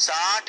60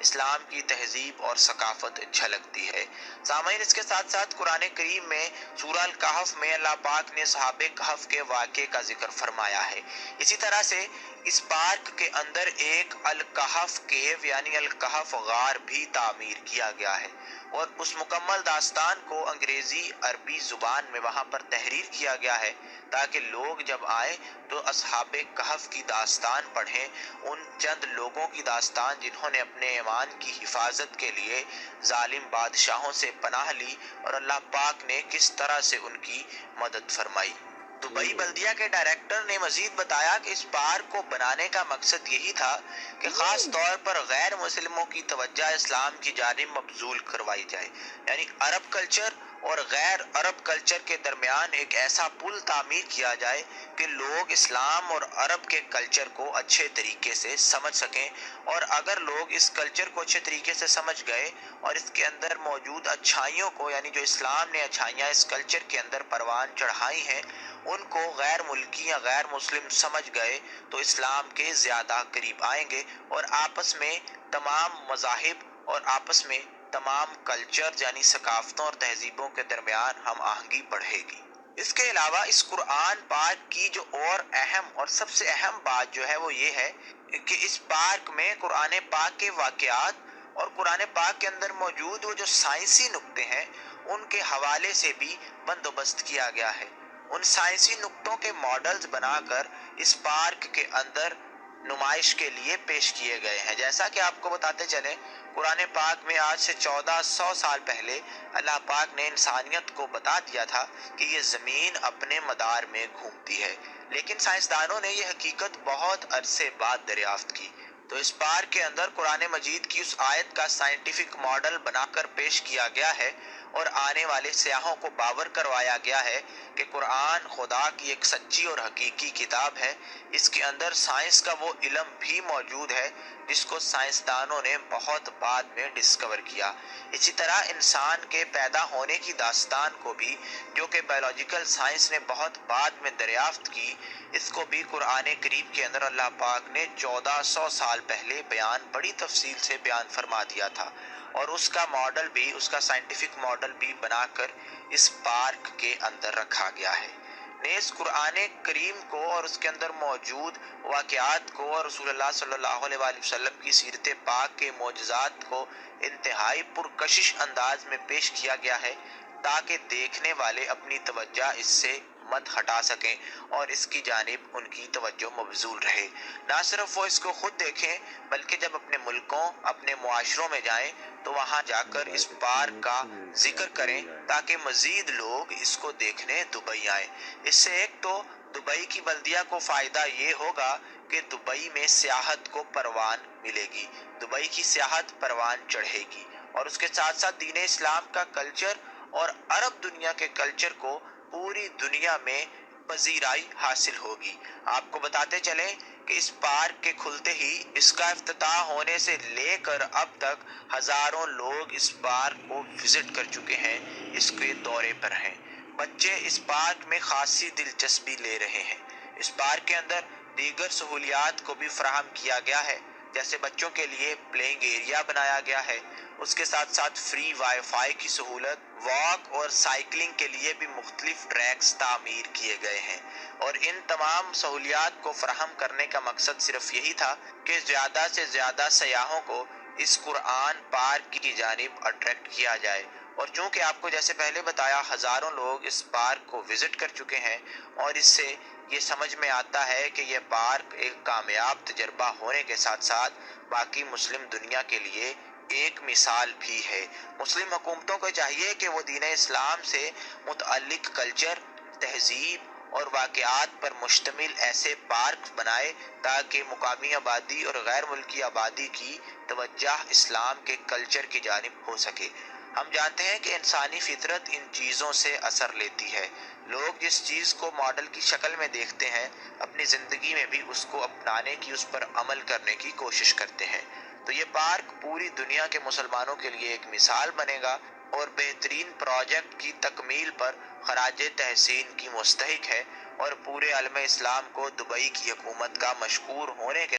اسلام کی تہذیب اور ثقافت جھلکتی ہے۔ سامعین، اس کے ساتھ ساتھ قرآن کریم میں سورہ الکہف میں اللہ پاک نے اصحاب کہف کے واقعے کا ذکر فرمایا ہے۔ اسی طرح سے اس پارک کے اندر ایک الکہف کیو یعنی الکہف غار بھی تعمیر کیا گیا ہے، اور اس مکمل داستان کو انگریزی عربی زبان میں وہاں پر تحریر کیا گیا ہے تاکہ لوگ جب آئیں تو اصحاب کہف کی داستان پڑھیں، ان چند لوگوں کی داستان جنہوں نے اپنے ایمان کی حفاظت کے لیے ظالم بادشاہوں سے پناہ لی اور اللہ پاک نے کس طرح سے ان کی مدد فرمائی۔ دبئی بلدیہ کے ڈائریکٹر نے مزید بتایا کہ اس پارک کو بنانے کا مقصد یہی تھا کہ خاص طور پر غیر مسلموں کی توجہ اسلام کی جانب مبذول کروائی جائے، یعنی عرب کلچر اور غیر عرب کلچر کے درمیان ایک ایسا پل تعمیر کیا جائے کہ لوگ اسلام اور عرب کے کلچر کو اچھے طریقے سے سمجھ سکیں، اور اگر لوگ اس کلچر کو اچھے طریقے سے سمجھ گئے اور اس کے اندر موجود اچھائیوں کو، یعنی جو اسلام نے اچھائیاں اس کلچر کے اندر پروان چڑھائی ہیں، ان کو غیر ملکی یا غیر مسلم سمجھ گئے تو اسلام کے زیادہ قریب آئیں گے، اور آپس میں تمام مذاہب اور آپس میں تمام کلچر یعنی ثقافتوں اور تہذیبوں کے درمیان ہم آہنگی بڑھے گی۔ اس کے علاوہ اس قرآن پاک کی جو اور اہم اور سب سے اہم بات جو ہے وہ یہ ہے کہ اس پارک میں قرآن پاک کے واقعات اور قرآن پاک کے اندر موجود وہ جو سائنسی نقطے ہیں ان کے حوالے سے بھی بندوبست کیا گیا ہے۔ ان سائنسی نقطوں کے ماڈلز بنا کر اس پارک کے اندر نمائش کے لیے پیش کیے گئے ہیں۔ جیسا کہ آپ کو بتاتے چلیں، قرآن پاک میں آج سے 1400 سال پہلے اللہ پاک نے انسانیت کو بتا دیا تھا کہ یہ زمین اپنے مدار میں گھومتی ہے، لیکن سائنسدانوں نے یہ حقیقت بہت عرصے بعد دریافت کی۔ تو اس پارک کے اندر قرآن مجید کی اس آیت کا سائنٹیفک ماڈل بنا کر پیش کیا گیا ہے، اور آنے والے سیاحوں کو باور کروایا گیا ہے کہ قرآن خدا کی ایک سچی اور حقیقی کتاب ہے۔ اس کے اندر سائنس کا وہ علم بھی موجود ہے جس کو سائنسدانوں نے بہت بعد میں ڈسکور کیا۔ اسی طرح انسان کے پیدا ہونے کی داستان کو بھی، جو کہ بایولوجیکل سائنس نے بہت بعد میں دریافت کی، اس کو بھی قرآن کریم کے اندر اللہ پاک نے 1400 سال پہلے بڑی تفصیل سے بیان فرما دیا تھا، اور اس کا ماڈل بھی، اس کا سائنٹیفک ماڈل بھی بنا کر اس پارک کے اندر رکھا گیا ہے۔ نیز قرآن کریم کو اور اس کے اندر موجود واقعات کو اور رسول اللہ صلی اللہ علیہ وآلہ وسلم کی سیرت پاک کے معجزات کو انتہائی پرکشش انداز میں پیش کیا گیا ہے تاکہ دیکھنے والے اپنی توجہ اس سے مت ہٹا سکیں اور اس کی جانب ان کی توجہ مبذول رہے۔ نہ صرف وہ اس کو خود دیکھیں بلکہ جب اپنے ملکوں، اپنے معاشروں میں جائیں تو وہاں جا کر اس پارک کا ذکر کریں تاکہ مزید لوگ اس کو دیکھنے دبئی آئیں۔ اس سے ایک تو دبئی کی بلدیہ کو فائدہ یہ ہوگا کہ دبئی میں سیاحت کو پروان ملے گی، دبئی کی سیاحت پروان چڑھے گی، اور اس کے ساتھ ساتھ دین اسلام کا کلچر اور عرب دنیا کے کلچر کو پوری دنیا میں پذیرائی حاصل ہوگی۔ آپ کو بتاتے چلیں کہ اس پارک کے کھلتے ہی، اس کا افتتاح ہونے سے لے کر اب تک ہزاروں لوگ اس پارک کو وزٹ کر چکے ہیں، اس کے دورے پر ہیں۔ بچے اس پارک میں خاصی دلچسپی لے رہے ہیں۔ اس پارک کے اندر دیگر سہولیات کو بھی فراہم کیا گیا ہے، جیسے بچوں کے لیے پلینگ ایریا بنایا گیا ہے، اس کے ساتھ ساتھ فری وائی فائی کی سہولت، واک اور سائیکلنگ کے لیے بھی مختلف ٹریکس تعمیر کیے گئے ہیں، اور ان تمام سہولیات کو فراہم کرنے کا مقصد صرف یہی تھا کہ زیادہ سے زیادہ سیاحوں کو اس قرآن پارک کی جانب اٹریکٹ کیا جائے۔ اور چونکہ آپ کو جیسے پہلے بتایا ہزاروں لوگ اس پارک کو وزٹ کر چکے ہیں، اور اس سے یہ سمجھ میں آتا ہے کہ یہ پارک ایک کامیاب تجربہ ہونے کے ساتھ ساتھ باقی مسلم دنیا کے لیے ایک مثال بھی ہے۔ مسلم حکومتوں کو چاہیے کہ وہ دین اسلام سے متعلق کلچر، تہذیب اور واقعات پر مشتمل ایسے پارک بنائے تاکہ مقامی آبادی اور غیر ملکی آبادی کی توجہ اسلام کے کلچر کی جانب ہو سکے۔ ہم جانتے ہیں کہ انسانی فطرت ان چیزوں سے اثر لیتی ہے۔ لوگ جس چیز کو ماڈل کی شکل میں دیکھتے ہیں اپنی زندگی میں بھی اس کو اپنانے کی، اس پر عمل کرنے کی کوشش کرتے ہیں۔ تو یہ پارک پوری دنیا کے مسلمانوں کے لیے ایک مثال بنے گا اور بہترین پروجیکٹ کی تکمیل پر خراج تحسین کی مستحق ہے، اور پورے عالم اسلام کو دبئی کی حکومت کا مشکور ہونے کے